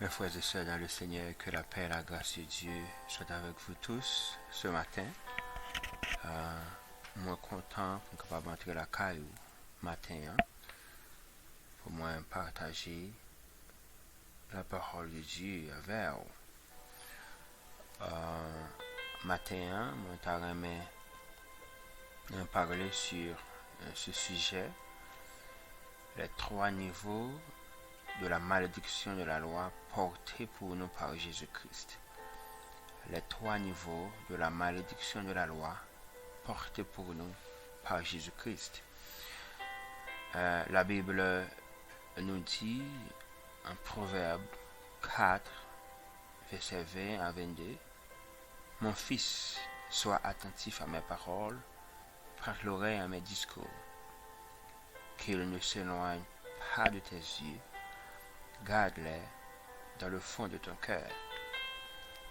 Mes frères et sœurs dans le Seigneur, que la paix et la grâce de Dieu soient avec vous tous ce matin. Moi content pour capable entrer la caille matin pour moi partager la parole de Dieu avec vous. Matin, moi t'aimerais parler sur ce sujet, les trois niveaux de la malédiction de la loi portée pour nous par Jésus-Christ. Les trois niveaux de la malédiction de la loi portée pour nous par Jésus-Christ. La Bible nous dit en Proverbe 4, verset 20 à 22, « Mon fils, sois attentif à mes paroles, prête l'oreille à mes discours, qu'il ne s'éloigne pas de tes yeux, garde-les dans le fond de ton cœur,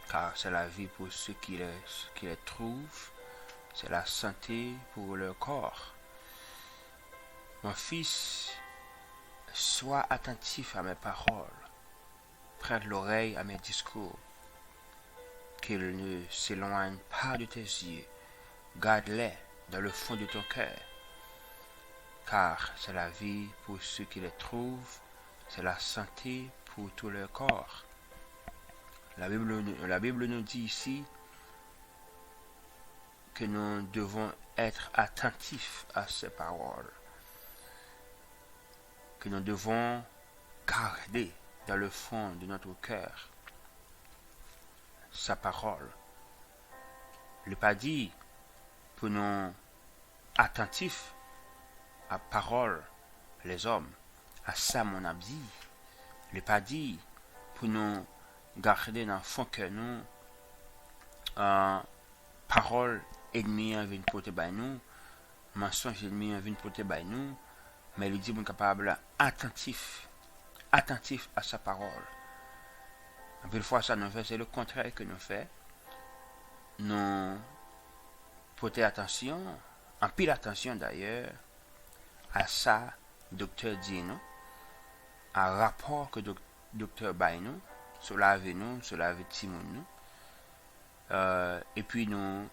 car c'est la vie pour ceux qui les trouvent, c'est la santé pour leur corps. Mon fils, sois attentif à mes paroles, prête l'oreille à mes discours, qu'ils ne s'éloignent pas de tes yeux, garde-les dans le fond de ton cœur, car c'est la vie pour ceux qui les trouvent, c'est la santé pour tout leur corps. La Bible nous dit ici que nous devons être attentifs à ces paroles, que nous devons garder dans le fond de notre cœur sa parole. Il n'est pas dit pour nous attentifs à la parole les hommes, à ça mon abdi. Il n'est pas dit pour nous garder dans le fond que nous parole ennemie vient porter par nous, mensonge ennemi vient porter par nous, mais il dit qu'on est capable attentif à sa parole. Un peu de fois ça nous fait, c'est le contraire que nous fait. Nous porter attention, en pile attention d'ailleurs, à ça docteur dit nous, à rapport que docteur baille nous, cela avec nous, cela avec Timon nous. Et puis nous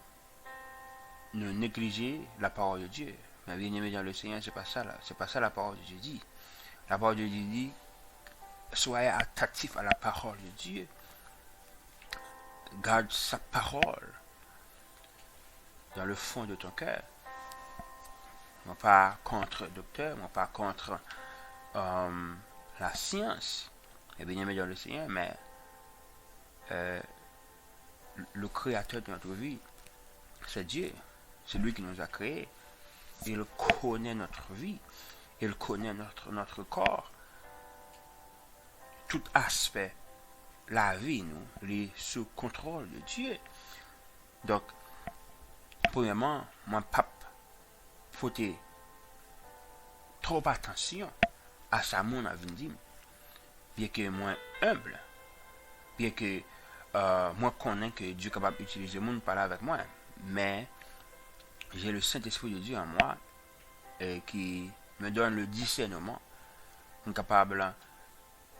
négliger la parole de Dieu. Mais bien aimé dans le Seigneur, c'est pas ça là, c'est pas ça la parole de Dieu dit. La parole de Dieu dit, soyez attentifs à la parole de Dieu. Garde sa parole dans le fond de ton cœur. Non pas contre le docteur, non pas contre la science. Et bien aimé dans le Seigneur, mais le créateur de notre vie, c'est Dieu. C'est lui qui nous a créés. Il connaît notre vie. Il connaît notre corps. Tout aspect, la vie, nous, il est sous contrôle de Dieu. Donc, premièrement, mon pape, porter trop attention à sa mon avenir. Bien que moi humble, bien que moi connais que Dieu est capable d'utiliser le monde pour parler avec moi, mais j'ai le Saint-Esprit de Dieu en moi qui me donne le discernement, capable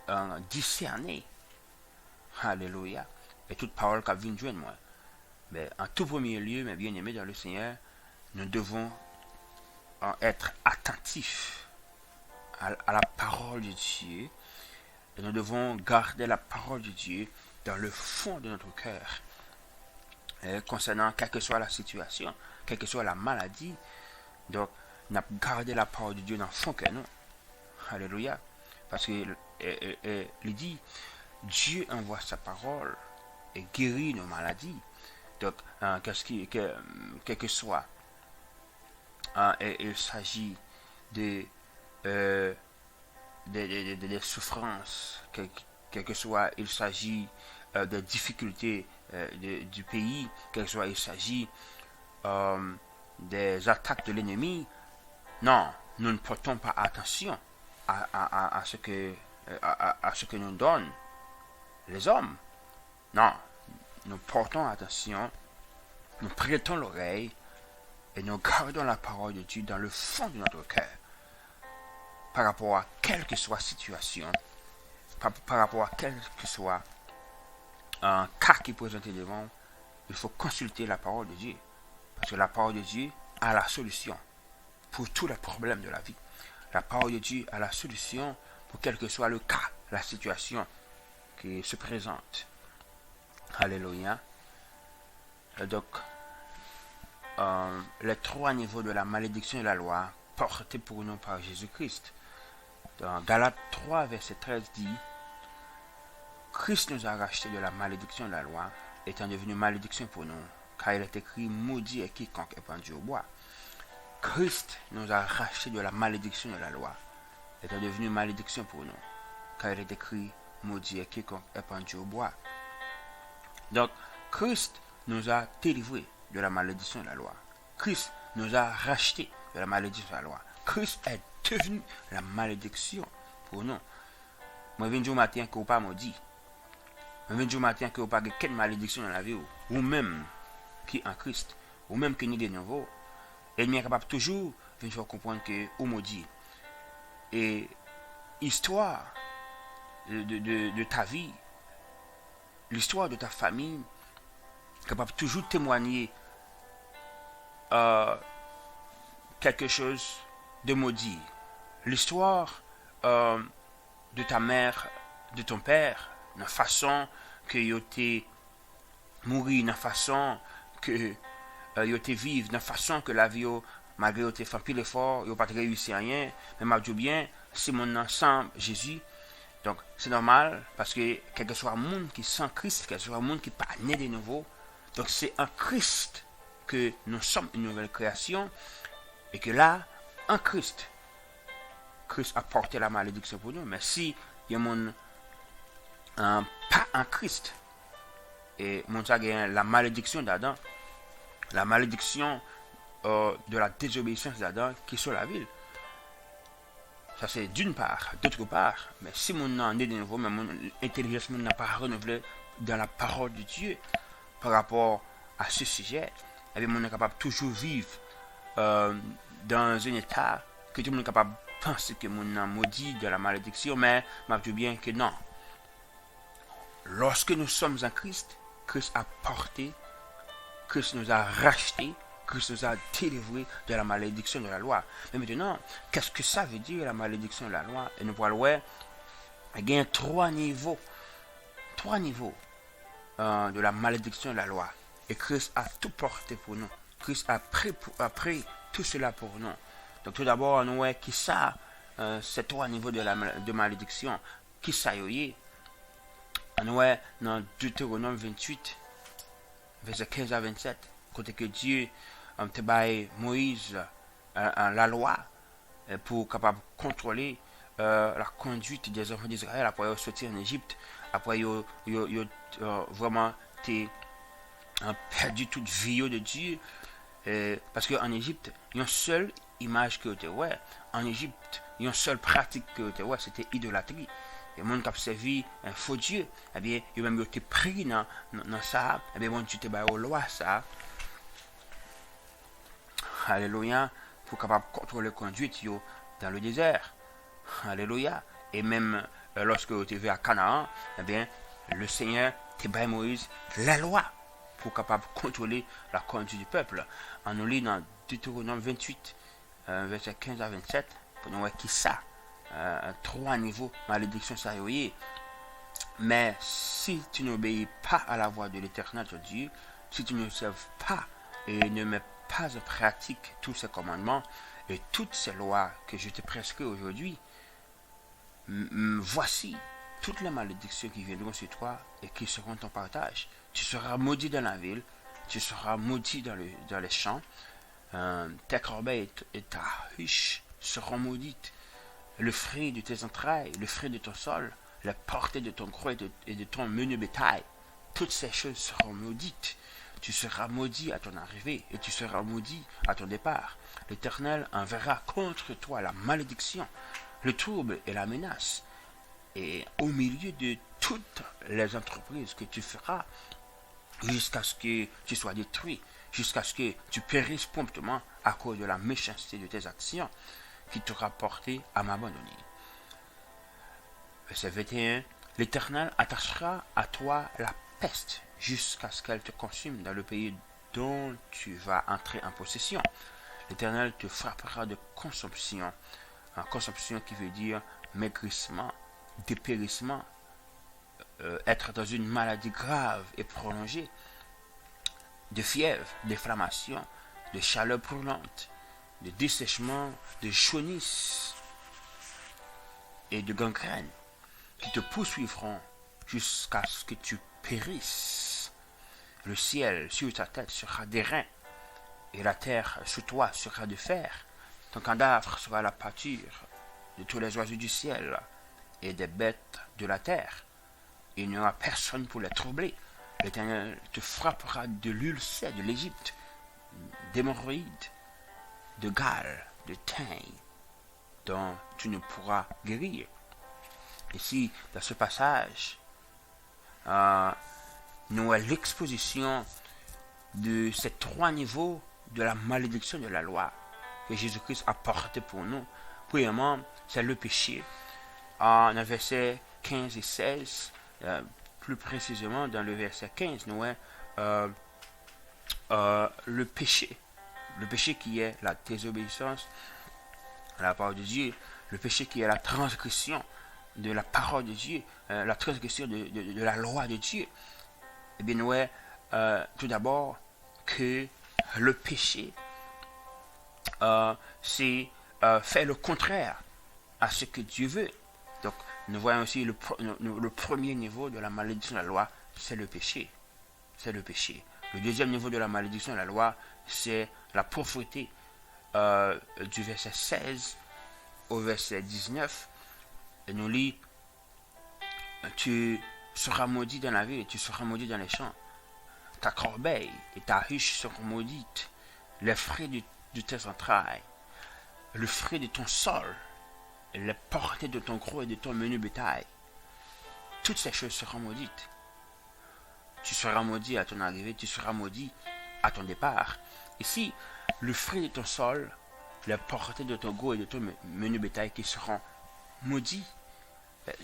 de discerner. Alléluia. Et toute parole qui vient de moi. Mais en tout premier lieu, mes bien-aimés dans le Seigneur, nous devons être attentifs à la parole de Dieu. Et nous devons garder la parole de Dieu dans le fond de notre cœur. Concernant quelle que soit la situation, quelle que soit la maladie. Donc, nous avons gardé la parole de Dieu dans le fond que nous. Alléluia. Parce qu'il dit, Dieu envoie sa parole et guérit nos maladies. Donc, quel que soit, il s'agit de souffrances, quel que soit, il s'agit des difficultés du pays, quel que soit, il s'agit des attaques de l'ennemi. Non, nous ne portons pas attention à ce que nous donnent les hommes. Non, nous portons attention, nous prêtons l'oreille et nous gardons la parole de Dieu dans le fond de notre cœur par rapport à quelle que soit la situation, par rapport à quel que soit un cas qui est présenté devant, il faut consulter la parole de Dieu. Parce que la parole de Dieu a la solution pour tous les problèmes de la vie. La parole de Dieu a la solution pour quel que soit le cas, la situation qui se présente. Alléluia. Donc, les 3 niveaux de la malédiction de la loi portés pour nous par Jésus-Christ. Dans Galates 3, verset 13 dit, Christ nous a rachetés de la malédiction de la loi, étant devenu malédiction pour nous, car il est écrit, maudit est quiconque est pendu au bois. Christ nous a rachetés de la malédiction de la loi, étant devenu malédiction pour nous, car il est écrit, maudit est quiconque est pendu au bois. Donc, Christ nous a délivrés de la malédiction de la loi. Christ nous a rachetés de la malédiction de la loi. Christ est devenu la malédiction pour nous. Moi, je viens du matin que vous pas maudit. Je viens du matin que vous pas quelle malédiction dans la vie. Ou même qui est en Christ. Ou même qui est de nouveau. Et il est capable toujours de faire comprendre que vous maudit. Et l'histoire de ta vie, l'histoire de ta famille, capable toujours témoigner quelque chose de maudit. L'histoire de ta mère, de ton père, la façon que il était mourir, la façon que il était vivre, la façon que la vie, malgré qu'il fait pile effort, il n'a pas réussi à rien, mais m'a dit bien, c'est mon ensemble, Jésus. Donc, c'est normal, parce que quel que soit le monde qui sent Christ, quel que soit le monde qui n'est pas né de nouveau, donc c'est en Christ que nous sommes une nouvelle création, et que là, en Christ, Christ a porté la malédiction pour nous. Mais si il y a mon pas en Christ, et mon ça la malédiction d'Adam, la malédiction de la désobéissance d'Adam qui est sur la ville. Ça c'est d'une part, d'autre part, mais si mon nom est de nouveau, mais mon intelligence n'a pas renouvelé dans la parole de Dieu par rapport à ce sujet, eh bien, on est capable de toujours vivre dans un état que tout le monde est capable de penser que mon nom maudit de la malédiction, mais je dis bien que non. Lorsque nous sommes en Christ, Christ a porté, Christ nous a rachetés, Christ nous a délivrés de la malédiction de la loi. Mais maintenant, qu'est-ce que ça veut dire la malédiction de la loi? Et nous voyons, il y a 3 niveaux. 3 niveaux de la malédiction de la loi. Et Christ a tout porté pour nous. Christ a pris tout cela pour nous. Donc tout d'abord, nous voyons qui ça, ces 3 niveaux de malédiction. Qui ça y est? Nous voyons dans Deutéronome 28, verset 15 à 27, côté que Dieu te baille Moïse la loi pour capable contrôler la conduite des enfants d'Israël après ils sortir en Égypte, après ils vraiment perdu toute vie de Dieu, parce qu'en Égypte il y a une seule image que tu vois, en Égypte il y a une seule pratique que tu vois, c'était idolâtrie. Et les gens qui ont servi un faux Dieu, eh bien, ils ont même été pris dans ça, eh bien, bon, tu te bats aux lois, ça. Alléluia, pour capable contrôler la conduite dans le désert. Alléluia. Et même lorsque tu es à Canaan, eh bien, le Seigneur te bat Moïse la loi pour capable contrôler la conduite du peuple. On nous lit dans Deutéronome 28, verset 15 à 27, pour nous voir qui ça. 3 niveaux malédiction ça y est. Mais si tu n'obéis pas à la voix de l'Éternel ton Dieu, si tu ne serves pas et ne mets pas en pratique tous ces commandements et toutes ces lois que je te prescris aujourd'hui, voici toutes les malédictions qui viendront sur toi et qui seront ton partage. Tu seras maudit dans la ville, tu seras maudit dans les champs, tes corbeilles et ta ruche seront maudites. Le fruit de tes entrailles, le fruit de ton sol, la portée de ton gros et de ton menu bétail, toutes ces choses seront maudites. Tu seras maudit à ton arrivée et tu seras maudit à ton départ. L'Éternel enverra contre toi la malédiction, le trouble et la menace. Et au milieu de toutes les entreprises que tu feras, jusqu'à ce que tu sois détruit, jusqu'à ce que tu périsses promptement à cause de la méchanceté de tes actions, qui t'aura porté à m'abandonner. Verset 21. L'Éternel attachera à toi la peste jusqu'à ce qu'elle te consume dans le pays dont tu vas entrer en possession. L'Éternel te frappera de consomption. Consomption qui veut dire maigrissement, dépérissement, être dans une maladie grave et prolongée, de fièvre, d'inflammation, de chaleur brûlante, de dessèchement, de jaunisse et de gangrène qui te poursuivront jusqu'à ce que tu périsses. Le ciel sur ta tête sera d'airain et la terre sous toi sera de fer. Ton cadavre sera la pâture de tous les oiseaux du ciel et des bêtes de la terre. Il n'y aura personne pour les troubler. L'Éternel te frappera de l'ulcère de l'Égypte, d'hémorroïdes, de gale, de teigne, dont tu ne pourras guérir. Ici, dans ce passage, nous avons l'exposition de ces trois niveaux de la malédiction de la loi que Jésus-Christ a porté pour nous. Premièrement, c'est le péché. En versets 15 et 16, plus précisément dans le verset 15, nous avons le péché. Le péché qui est la désobéissance à la parole de Dieu. Le péché qui est la transgression de la parole de Dieu, la transgression de la loi de Dieu. Eh bien, nous avons tout d'abord que le péché, c'est faire le contraire à ce que Dieu veut. Donc, nous voyons aussi le premier niveau de la malédiction de la loi, c'est le péché. C'est le péché. Le deuxième niveau de la malédiction de la loi, c'est la pauvreté. Du verset 16 au verset 19, et nous lit: tu seras maudit dans la ville et tu seras maudit dans les champs. Ta corbeille et ta ruche seront maudites. Les fruits de tes entrailles, le fruit de ton sol, les portées de ton gros et de ton menu bétail. Toutes ces choses seront maudites. Tu seras maudit à ton arrivée, tu seras maudit à ton départ. Ici, le fruit de ton sol, les portées de ton gros et de ton menu bétail qui seront maudits.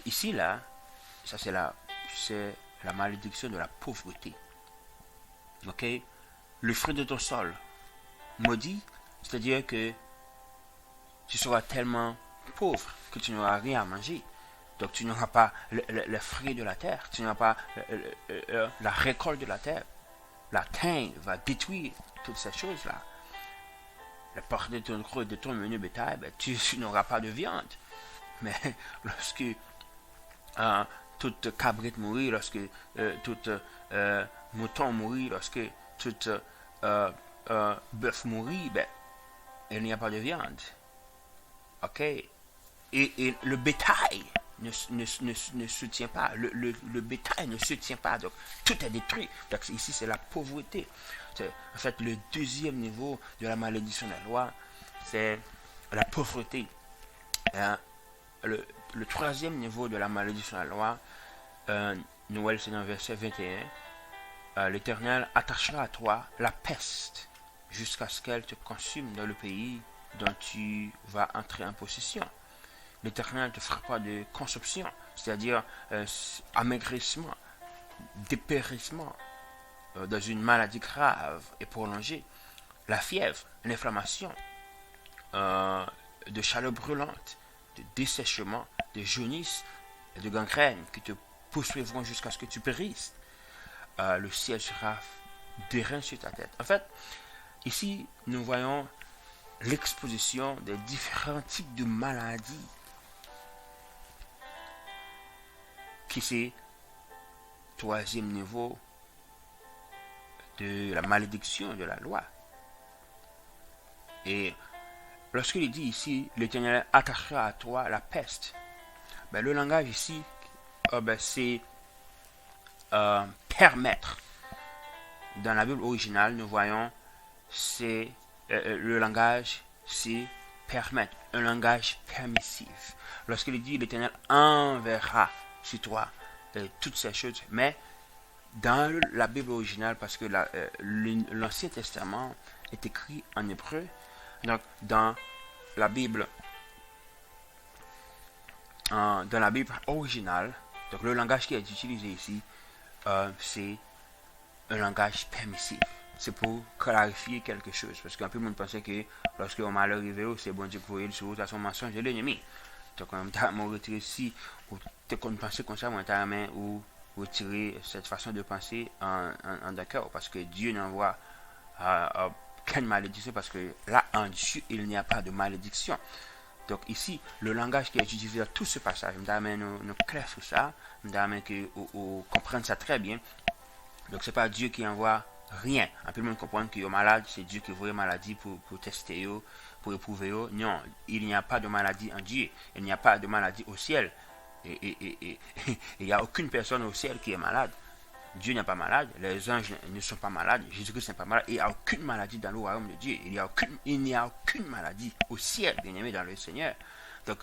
Ici, là, ça c'est la malédiction de la pauvreté. Ok? Le fruit de ton sol, maudit, c'est-à-dire que tu seras tellement pauvre que tu n'auras rien à manger. Donc tu n'auras pas le fruit de la terre, tu n'auras pas la récolte de la terre. La teigne va détruire toutes ces choses-là. La porte de ton gros et de ton menu bétail, ben, tu n'auras pas de viande. Mais lorsque toute cabrite mourit, lorsque toute mouton mourit, lorsque toute bœuf mourit, ben, il n'y a pas de viande. Ok? Et le bétail ne se tient pas. Le bétail ne se tient pas. Donc, tout est détruit. Donc, ici, c'est la pauvreté. C'est, en fait, le deuxième niveau de la malédiction de la loi, c'est la pauvreté. Le troisième niveau de la malédiction de la loi, Noël, c'est dans le verset 21. L'Éternel attachera à toi la peste jusqu'à ce qu'elle te consume dans le pays dont tu vas entrer en possession. L'Éternel te frappera de consomption, c'est-à-dire amaigrissement, dépérissement dans une maladie grave et prolongée, la fièvre, l'inflammation, de chaleur brûlante, de dessèchement, de jaunisse et de gangrène qui te poursuivront jusqu'à ce que tu périsses. Le ciel sera d'airain sur ta tête. En fait, ici, nous voyons l'exposition des différents types de maladies qui c'est troisième niveau de la malédiction de la loi. Et lorsqu'il dit ici, l'Éternel attachera à toi la peste, ben, le langage ici, c'est permettre. Dans la Bible originale, nous voyons, c'est le langage, c'est permettre, un langage permissif. Lorsqu'il dit, l'Éternel enverra sur toi toutes ces choses, mais dans la Bible originale, parce que l'Ancien Testament est écrit en hébreu, donc dans la Bible dans la Bible originale, donc le langage qui est utilisé ici, c'est un langage permissif. C'est pour clarifier quelque chose. Parce qu'un peu le monde pensait que lorsque on malheur arrivé, c'est bon Dieu pour il sur à son mensonge de l'ennemi. Donc on t'a retiré si ou t'es qu'on pensait comme ça, on t'a ou retirer cette façon de penser en d'accord. Parce que Dieu n'envoie quelle malédiction, parce que là en Dieu il n'y a pas de malédiction. Donc ici, le langage qui est utilisé dans tout ce passage, nous clair sur ça, que comprendre ça très bien. Donc c'est pas Dieu qui envoie rien. Un peu le monde comprend que malade, c'est Dieu qui envoie maladie pour tester, pour éprouver. Non, il n'y a pas de maladie en Dieu. Il n'y a pas de maladie au ciel. Et il n'y a aucune personne au ciel qui est malade. Dieu n'est pas malade, les anges ne sont pas malades, Jésus-Christ n'est pas malade, il n'y a aucune maladie dans le royaume de Dieu, il n'y a aucune maladie au ciel, bien aimé dans le Seigneur. Donc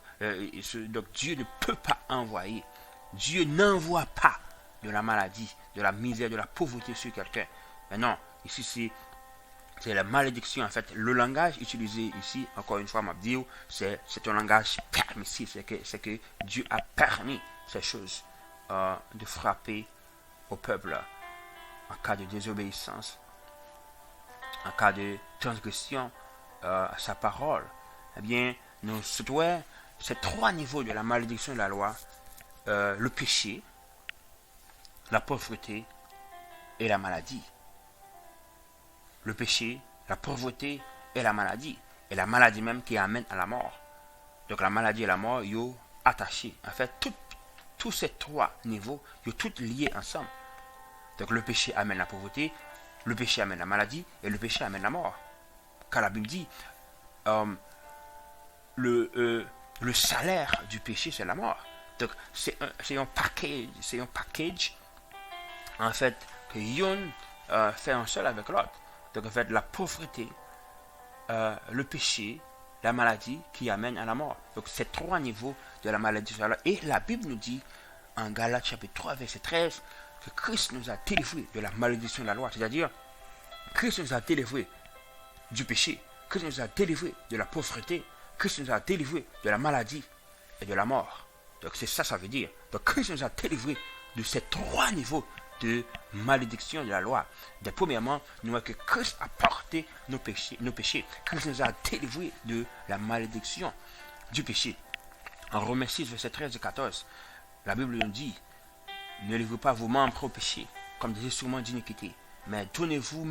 Dieu ne peut pas envoyer, Dieu n'envoie pas de la maladie, de la misère, de la pauvreté sur quelqu'un. Mais non, ici c'est la malédiction. En fait, le langage utilisé ici, encore une fois, c'est un langage permissif, c'est que Dieu a permis ces choses de frapper au peuple en cas de désobéissance, en cas de transgression à sa parole. Eh bien, nous situons ces trois niveaux de la malédiction de la loi, le péché, la pauvreté et la maladie. Le péché, la pauvreté et la maladie. Et la maladie même qui amène à la mort. Donc la maladie et la mort, ils sont attachés. En fait, tous ces trois niveaux, ils sont tous liés ensemble. Donc le péché amène la pauvreté, le péché amène la maladie et le péché amène la mort. Car la Bible dit, le salaire du péché, c'est la mort. Donc c'est un package, en fait, que yon fait un seul avec l'autre. Donc en fait, la pauvreté, le péché, la maladie qui amène à la mort. Donc c'est trois niveaux de la maladie. Et la Bible nous dit, en Galates chapitre 3, verset 13, que Christ nous a délivrés de la malédiction de la loi. C'est-à-dire, Christ nous a délivrés du péché, Christ nous a délivrés de la pauvreté, Christ nous a délivrés de la maladie et de la mort. Donc c'est ça, ça veut dire. Donc Christ nous a délivrés de ces trois niveaux de malédiction de la loi. Donc, premièrement, nous voyons que Christ a porté nos péchés. Christ nous a délivrés de la malédiction du péché. En Romains 6, verset 13 et 14, la Bible nous dit, ne livrez pas vos membres au péché comme des instruments d'iniquité, mais donnez-vous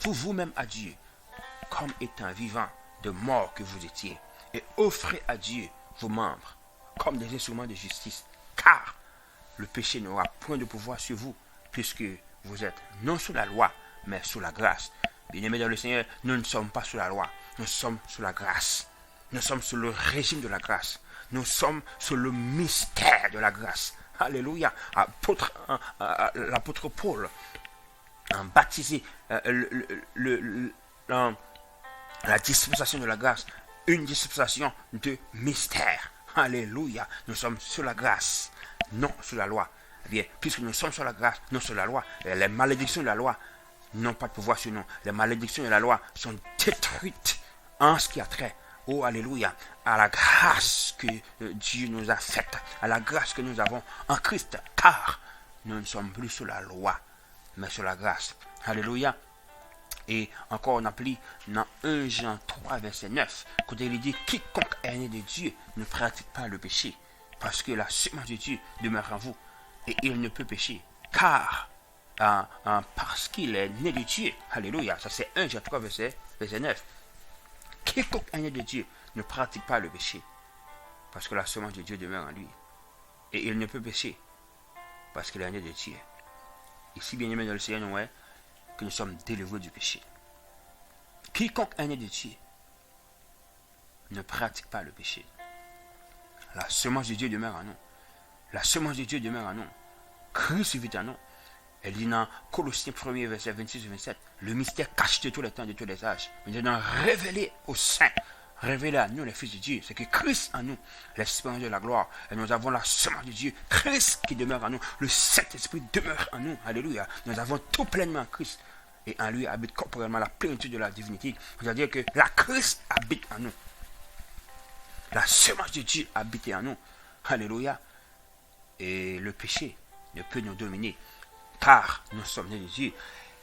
vous-même à Dieu, comme étant vivant de mort que vous étiez, et offrez à Dieu vos membres comme des instruments de justice, car le péché n'aura point de pouvoir sur vous, puisque vous êtes non sous la loi, mais sous la grâce. Bien-aimés dans le Seigneur, nous ne sommes pas sous la loi, nous sommes sous la grâce. Nous sommes sous le régime de la grâce. Nous sommes sous le mystère de la grâce. Alléluia. L'apôtre Paul a baptisé la dispensation de la grâce, une dispensation de mystère. Alléluia. Nous sommes sous la grâce, non sous la loi. Eh bien, puisque nous sommes sur la grâce, non sur la loi, les malédictions de la loi n'ont pas de pouvoir sur nous. Les malédictions de la loi sont détruites en ce qui a trait, oh alléluia, à la grâce que Dieu nous a faite, à la grâce que nous avons en Christ, car nous ne sommes plus sur la loi, mais sur la grâce. Alléluia. Et encore on appelle dans 1 Jean 3, verset 9, quand il dit, quiconque est né de Dieu ne pratique pas le péché, parce que la semence de Dieu demeure en vous, et il ne peut pécher, car parce qu'il est né de Dieu. Alléluia. Ça c'est 1 Jean 3, verset 9. Quiconque est né de Dieu ne pratique pas le péché, parce que la semence de Dieu demeure en lui. Et il ne peut pécher, parce qu'il est né de Dieu. Ici, bien aimé dans le Seigneur, nous voyons que nous sommes délivrés du péché. Quiconque est né de Dieu ne pratique pas le péché. La semence de Dieu demeure en nous. La semence de Dieu demeure en nous. Christ vit en nous. Elle dit dans Colossiens 1er, verset 26 et 27, le mystère caché de tous les temps, de tous les âges, maintenant révélé aux saints, révélé à nous, les fils de Dieu, c'est que Christ en nous, l'espérance de la gloire, et nous avons la semence de Dieu, Christ qui demeure en nous, le Saint-Esprit demeure en nous, alléluia, nous avons tout pleinement Christ, et en lui habite corporellement la plénitude de la divinité, c'est-à-dire que la Christ habite en nous, la semence de Dieu habite en nous, Alléluia. Et le péché ne peut nous dominer, car nous sommes nés de Dieu.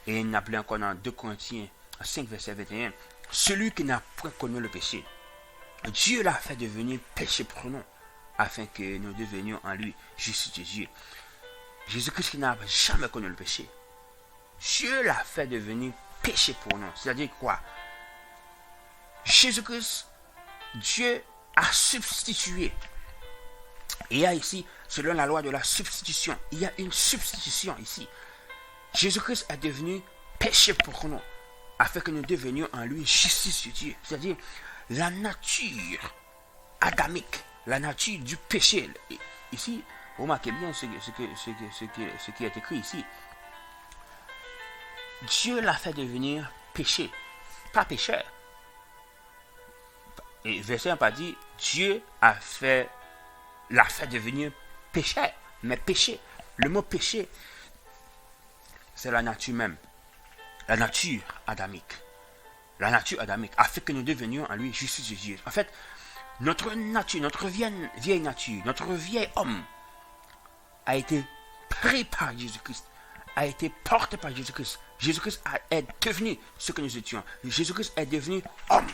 Et il appelé encore dans 2 Corinthiens 5, verset 21, celui qui n'a point connu le péché, Dieu l'a fait devenir péché pour nous, afin que nous devenions en lui justice de Dieu. Jésus-Christ qui n'a jamais connu le péché, Dieu l'a fait devenir péché pour nous. C'est-à-dire quoi? Jésus-Christ, Dieu a substitué. Il y a ici, selon la loi de la substitution, il y a une substitution ici. Jésus-Christ est devenu péché pour nous, afin que nous devenions en lui justice de Dieu. C'est-à-dire la nature adamique, la nature du péché. Ici, remarquez bien ce qui est écrit ici. Dieu l'a fait devenir péché, pas pécheur. Et verset 1 pas dit, Dieu l'a fait devenir pécheur, mais péché. Le mot péché, c'est la nature même, la nature adamique. La nature adamique, afin que nous devenions en lui justice de Dieu. En fait, notre nature, notre vieille nature, notre vieil homme a été pris par Jésus-Christ, a été porté par Jésus-Christ. Jésus-Christ est devenu ce que nous étions. Jésus-Christ est devenu homme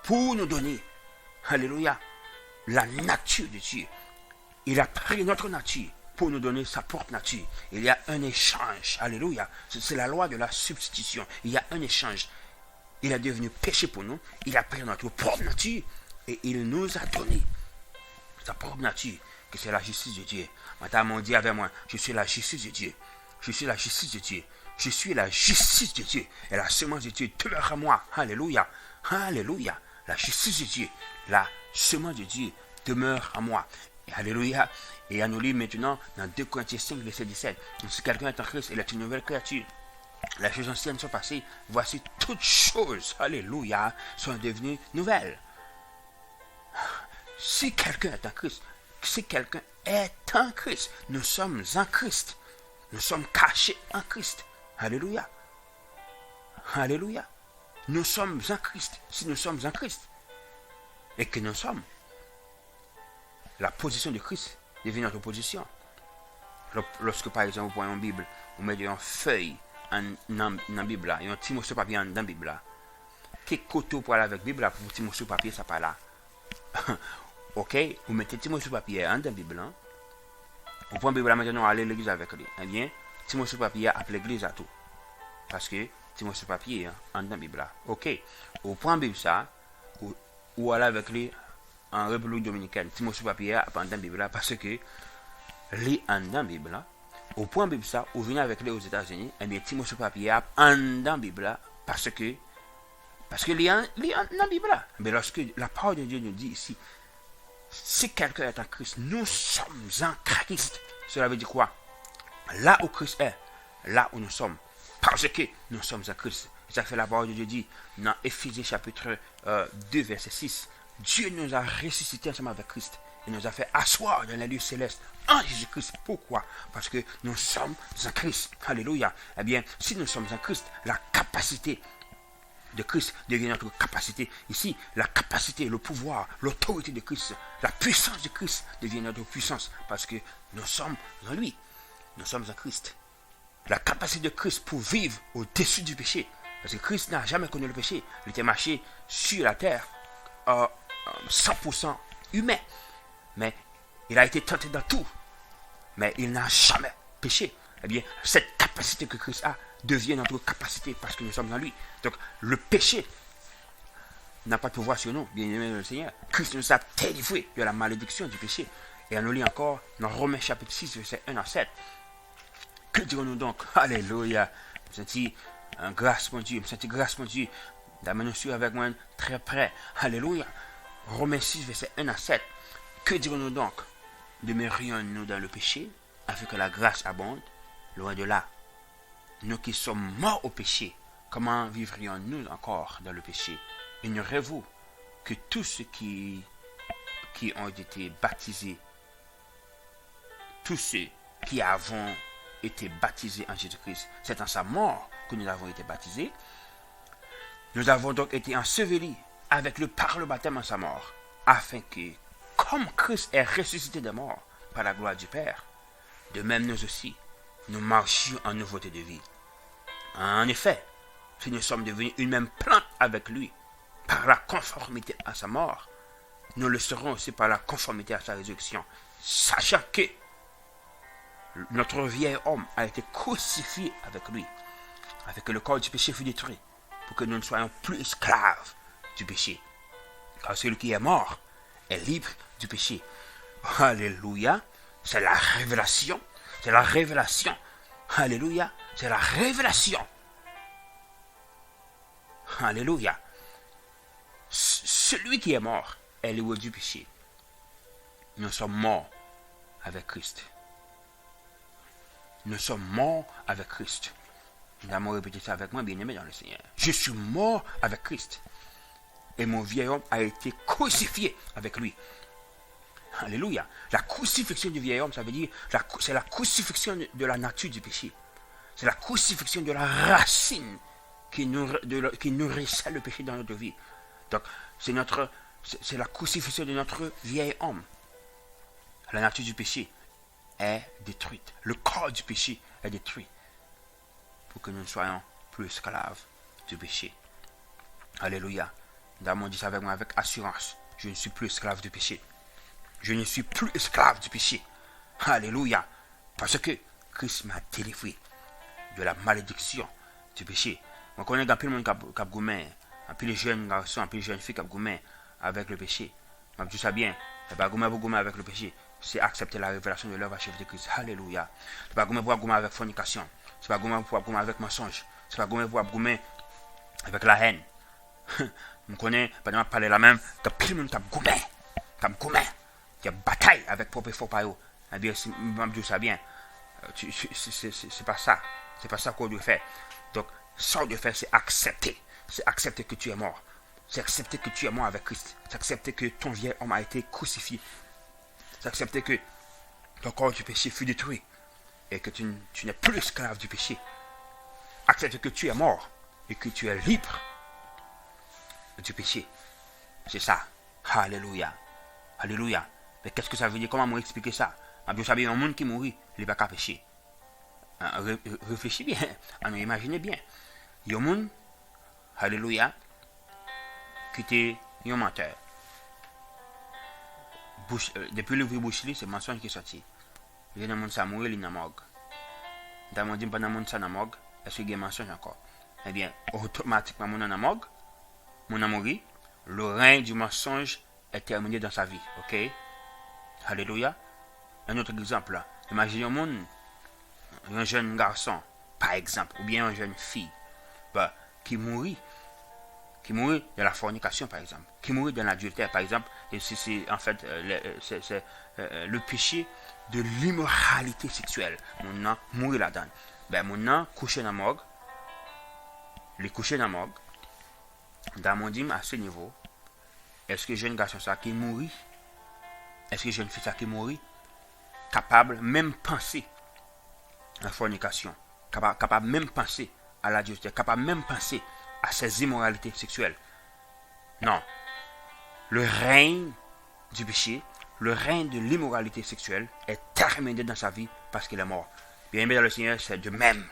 pour nous donner, alléluia, la nature de Dieu. Il a pris notre nature pour nous donner sa propre nature. Il y a un échange, alléluia. C'est la loi de la substitution. Il y a un échange. Il est devenu péché pour nous. Il a pris notre propre nature et il nous a donné sa propre nature, que c'est la justice de Dieu. Maintenant, on dit avec moi, je suis la justice de Dieu. Je suis la justice de Dieu. Je suis la justice de Dieu. Et la semence de Dieu demeure à moi. Alléluia. Alléluia. La justice de Dieu. La semence de Dieu demeure à moi. Et alléluia. Et à nous lire maintenant dans 2 Corinthiens 5, verset 17. Si quelqu'un est en Christ, il est une nouvelle créature. Les choses anciennes sont passées. Voici toutes choses, alléluia, sont devenues nouvelles. Si quelqu'un est en Christ, nous sommes en Christ. Nous sommes cachés en Christ. Alléluia. Alléluia. Nous sommes en Christ. Si nous sommes en Christ, et que nous sommes, la position de Christ devient notre position. Lorsque par exemple vous prenez une Bible, vous mettez une feuille dans la Bible, et un petit morceau de papier dans la Bible. Quel côté pour aller avec la Bible, pour un petit morceau de papier, ça pas là. Ok, vous mettez un petit morceau de papier dans la Bible. Vous prenez la Bible maintenant, aller à l'église avec lui. Eh bien, petit morceau de papier appelle l'église à tout. Parce que petit morceau de papier dans la Bible. Ok, vous prenez la Bible ça, ou aller avec lui en République dominicaine. Petit morceau de papier dans la Bible parce que les en dans la Bible. Au point Bible ça, ou venez avec les aux États-Unis, et bien, petit morceau de papier en dans la Bible parce que les en dans la Bible. Mais lorsque la parole de Dieu nous dit ici, si quelqu'un est en Christ, nous sommes en Christ. Cela veut dire quoi? Là où Christ est, là où nous sommes. Parce que nous sommes en Christ. Ça fait la parole de Dieu dit dans Éphésiens chapitre 2, verset 6. Dieu nous a ressuscités ensemble avec Christ. Il nous a fait asseoir dans les lieux célestes en Jésus-Christ. Pourquoi? Parce que nous sommes en Christ. Alléluia. Eh bien, si nous sommes en Christ, la capacité de Christ devient notre capacité. Ici, la capacité, le pouvoir, l'autorité de Christ, la puissance de Christ devient notre puissance. Parce que nous sommes en lui. Nous sommes en Christ. La capacité de Christ pour vivre au-dessus du péché. Parce que Christ n'a jamais connu le péché. Il était marché sur la terre 100% humain. Mais il a été tenté dans tout. Mais il n'a jamais péché. Eh bien, cette capacité que Christ a devient notre capacité parce que nous sommes en lui. Donc, le péché n'a pas de pouvoir sur nous, bien aimé le Seigneur. Christ nous a délivrés de la malédiction du péché. Et on nous lit encore dans Romains chapitre 6, verset 1 à 7. Que dirons-nous donc? Alléluia. Je me sens grâce, mon Dieu. Je me sens grâce, mon Dieu. D'amener nous avec moi très près. Alléluia. Romains 6, verset 1 à 7. Que dirons-nous donc? Demeurions-nous dans le péché, afin que la grâce abonde? Loin de là. Nous qui sommes morts au péché, comment vivrions-nous encore dans le péché? Ignorez-vous que tous ceux qui ont été baptisés, tous ceux qui avons été baptisés en Jésus-Christ, c'est en sa mort que nous avons été baptisés. Nous avons donc été ensevelis avec le par le baptême en sa mort, afin que, comme Christ est ressuscité des morts par la gloire du Père, de même nous aussi, nous marchions en nouveauté de vie. En effet, si nous sommes devenus une même plante avec lui, par la conformité à sa mort, nous le serons aussi par la conformité à sa résurrection, sachant que notre vieil homme a été crucifié avec lui, afin que le corps du péché fût détruit, pour que nous ne soyons plus esclaves du péché. Car celui qui est mort est libre du péché. Alléluia, c'est la révélation, c'est la révélation. Alléluia, c'est la révélation. Alléluia. Celui qui est mort est libre du péché. Nous sommes morts avec Christ. Nous sommes morts avec Christ. Nous allons répéter ça avec moi, bien-aimé dans le Seigneur. Je suis mort avec Christ. Et mon vieil homme a été crucifié avec lui. Alléluia. La crucifixion du vieil homme, ça veut dire, c'est la crucifixion de la nature du péché. C'est la crucifixion de la racine qui nourrissait le péché dans notre vie. Donc, c'est la crucifixion de notre vieil homme. La nature du péché est détruite. Le corps du péché est détruit. Pour que nous ne soyons plus esclaves du péché. Alléluia. Damon dit ça avec moi avec assurance. Je ne suis plus esclave du péché. Je ne suis plus esclave du péché. Alléluia. Parce que Christ m'a délivré de la malédiction du péché. On connaît un peu le monde qui a goumé, un peu les jeunes garçons, un peu les jeunes filles qui a goumé avec le péché. Je dis ça bien. C'est pas goumé avec le péché. C'est accepter la révélation de l'œuvre achevée de Christ. Alléluia. C'est pas goumé avec fornication. C'est pas goumé avec mensonge. C'est pas goumé avec la haine. Je connais, pendant que je parle là même, que plus le monde qui a goumé, qui a bataille avec propre faux payo. Eh bien, je dis ça bien. C'est pas ça. C'est pas ça qu'on doit faire. Donc, ça qu'on doit faire, c'est accepter. C'est accepter que tu es mort. C'est accepter que tu es mort avec Christ. C'est accepter que ton vieil homme a été crucifié. C'est accepter que ton corps du péché fut détruit. Et que tu n'es plus esclave du péché. Accepter que tu es mort. Et que tu es libre du péché. C'est ça. Alléluia. Alléluia. Mais qu'est-ce que ça veut dire? Comment moi expliquer ça? Vous savez, un monde qui mourit, il n'est pas qu'à pécher. Réfléchis bien. Imaginez bien. Il y a un monde, alléluia, qui était un menteur. Depuis le vieux bouche, c'est mensonge qui est sorti. Il y a un monde qui a mouru, il est dans la morgue. Dans le monde, pendant le monde qui est dans la morgue, est-ce qu'il y a un mensonge encore? Eh bien, automatiquement, mon dans la morgue, mon a mouru, le règne du mensonge est terminé dans sa vie. Ok? Alléluia. Un autre exemple là. Imaginez un jeune garçon, par exemple, ou bien une jeune fille, qui mourit de la fornication, par exemple, qui mourit de l'adultère, par exemple, et c'est en fait le péché de l'immoralité sexuelle. Mon nom mourit là-dedans. Mon nom couché dans la morgue, les coucher dans la morgue, dans mon dîme à ce niveau, est-ce que jeune garçon ça qui mourit, est-ce que jeune fille ça qui mourit, capable même penser à la fornication, capable même penser à l'adultère, capable même penser à ses immoralités sexuelles. Non. Le règne du péché, le règne de l'immoralité sexuelle est terminé dans sa vie parce qu'il est mort. Bien aimé dans le Seigneur, c'est de même.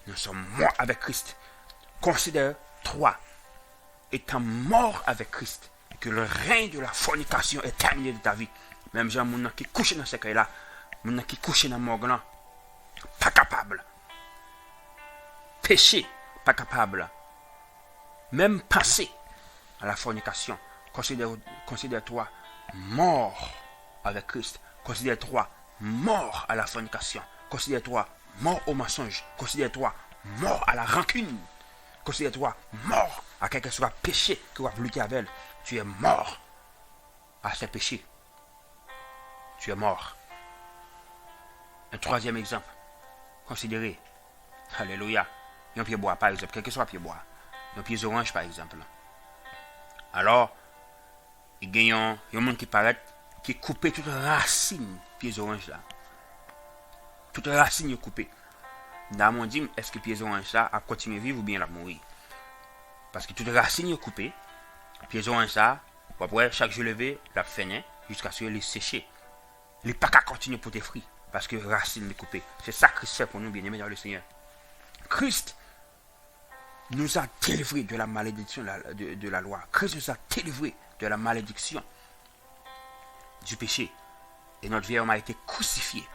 Nous sommes morts avec Christ. Considère-toi étant mort avec Christ et que le règne de la fornication est terminé de ta vie. Même gens qui couchent dans ce cas-là, qui couchent dans la morgue là, pas capable. Péché, pas capable. Même penser à la fornication. Considère-toi mort avec Christ. Considère-toi mort à la fornication. Considère-toi mort au mensonge. Considère-toi mort à la rancune. Considère-toi mort à quelque chose de péché que tu as lutté avec elle. Tu es mort à ces péchés. Tu es mort. Un troisième exemple. Considérez. Alléluia. Un pied bois, par exemple. Quel que soit un pied bois. Un pied orange, par exemple. Alors, il y a un monde qui paraît qui coupe toute racine pieds orange là. Toute racine est coupée. Dans mon dîme, est-ce que pieds orange là a continué à vivre ou bien la mourir? Parce que toute racine est coupée. Pieds orange là, après chaque jour levé, la fenêtre, jusqu'à ce qu'il est séché. Il n'est pas qu'à continuer pour tes fruits, parce que racine est coupée. C'est ça que Christ fait pour nous, bien-aimés dans le Seigneur. Christ nous a délivrés de la malédiction de la loi. Christ nous a délivrés de la malédiction du péché. Et notre vie a été crucifiée.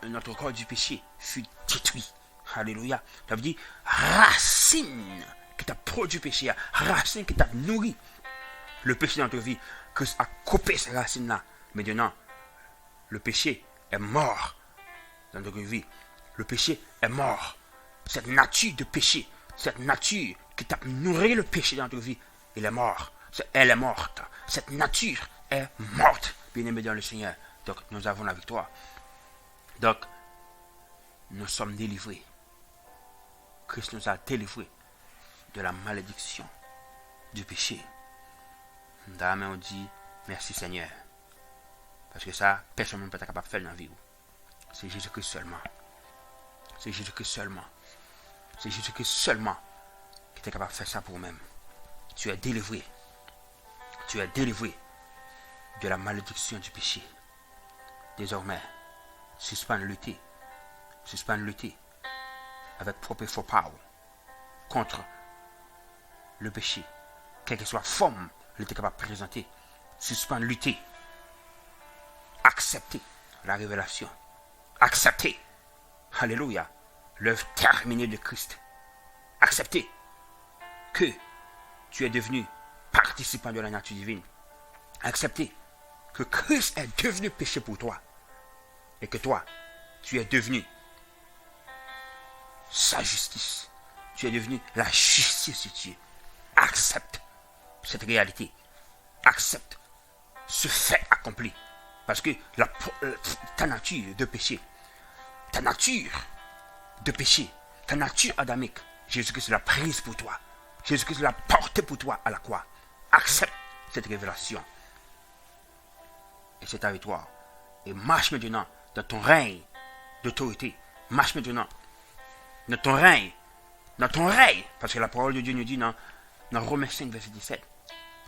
Notre corps du péché fut détruit. Alléluia. Ça veut dire racine qui t'a produit le péché, racine qui t'a nourri le péché dans notre vie. Christ a coupé ces racines-là. Maintenant, le péché est mort dans notre vie. Le péché est mort. Cette nature de péché, cette nature qui t'a nourri le péché dans notre vie, elle est morte. Elle est morte. Cette nature est morte. Bien-aimés dans le Seigneur. Donc, nous avons la victoire. Donc, nous sommes délivrés. Christ nous a délivrés de la malédiction du péché. D'ailleurs, on dit merci Seigneur. Parce que ça, personne ne peut être capable de faire dans la vie. C'est Jésus-Christ seulement. C'est Jésus-Christ seulement. C'est Jésus-Christ seulement qui est capable de faire ça pour nous-mêmes. Tu es délivré. Tu es délivré de la malédiction du péché. Désormais, suspends de lutter avec propre faux power contre le péché, quelle que soit la forme il était capable de présenter. Suspends de lutter. Accepter la révélation. Accepter, alléluia, l'œuvre terminée de Christ. Accepter que tu es devenu participant de la nature divine. Accepter que Christ est devenu péché pour toi. Et que toi, tu es devenu sa justice. Tu es devenu la justice de Dieu. Accepte cette réalité. Accepte ce fait accompli. Parce que ta nature de péché, ta nature adamique, Jésus-Christ l'a prise pour toi. Jésus-Christ l'a portée pour toi à la croix. Accepte cette révélation. Et c'est ta victoire. Et marche maintenant dans ton règne d'autorité. Marche maintenant dans ton règne. Dans ton règne. Parce que la parole de Dieu nous dit dans Romains 5, verset 17.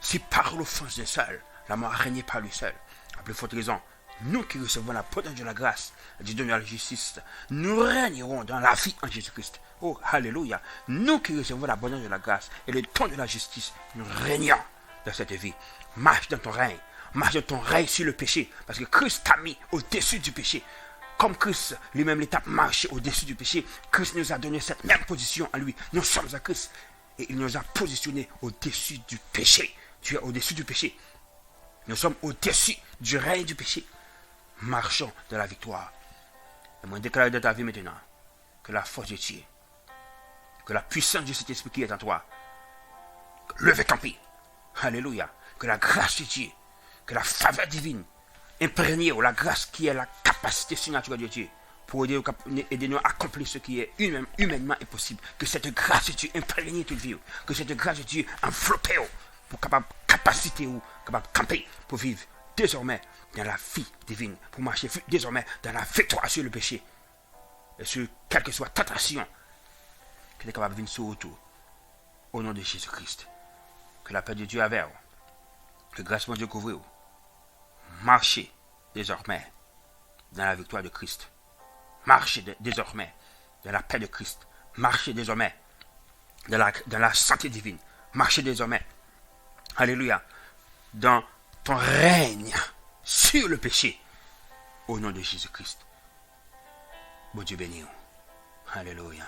Si par l'offense d'un seul, la mort a régné par lui seul. À plus forte raison, nous qui recevons la potence de la grâce, du don de la justice, nous régnerons dans la vie en Jésus-Christ. Oh, alléluia. Nous qui recevons la bonne de la grâce et le don de la justice, nous régnons dans cette vie. Marche dans ton règne. Marche dans ton règne sur le péché. Parce que Christ t'a mis au-dessus du péché. Comme Christ lui-même l'étape marché au-dessus du péché, Christ nous a donné cette même position à lui. Nous sommes à Christ. Et il nous a positionnés au-dessus du péché. Tu es au-dessus du péché. Nous sommes au-dessus du règne du péché. Marchons dans la victoire. Et moi, déclare dans ta vie maintenant que la force de Dieu, que la puissance de cet esprit qui est en toi, levez camper. Alléluia. Que la grâce de Dieu, que la faveur divine, imprégnée, ou la grâce qui est la capacité surnaturelle de Dieu, pour aider nous à accomplir ce qui est humainement impossible. Que cette grâce de Dieu imprègne toute vie. Que cette grâce de Dieu enveloppe pour capacité ou capable de camper pour vivre désormais dans la vie divine, pour marcher désormais dans la victoire sur le péché et sur quelle que soit tentation qui est capable de venir sur autour. Au nom de Jésus-Christ, que la paix de Dieu avec vous, que grâce de Dieu couvre vous, marchez désormais dans la victoire de Christ, marchez désormais dans la paix de Christ, marchez désormais dans la santé divine, marchez désormais, alléluia, dans ton règne sur le péché, au nom de Jésus-Christ. Bon Dieu béni. Alléluia.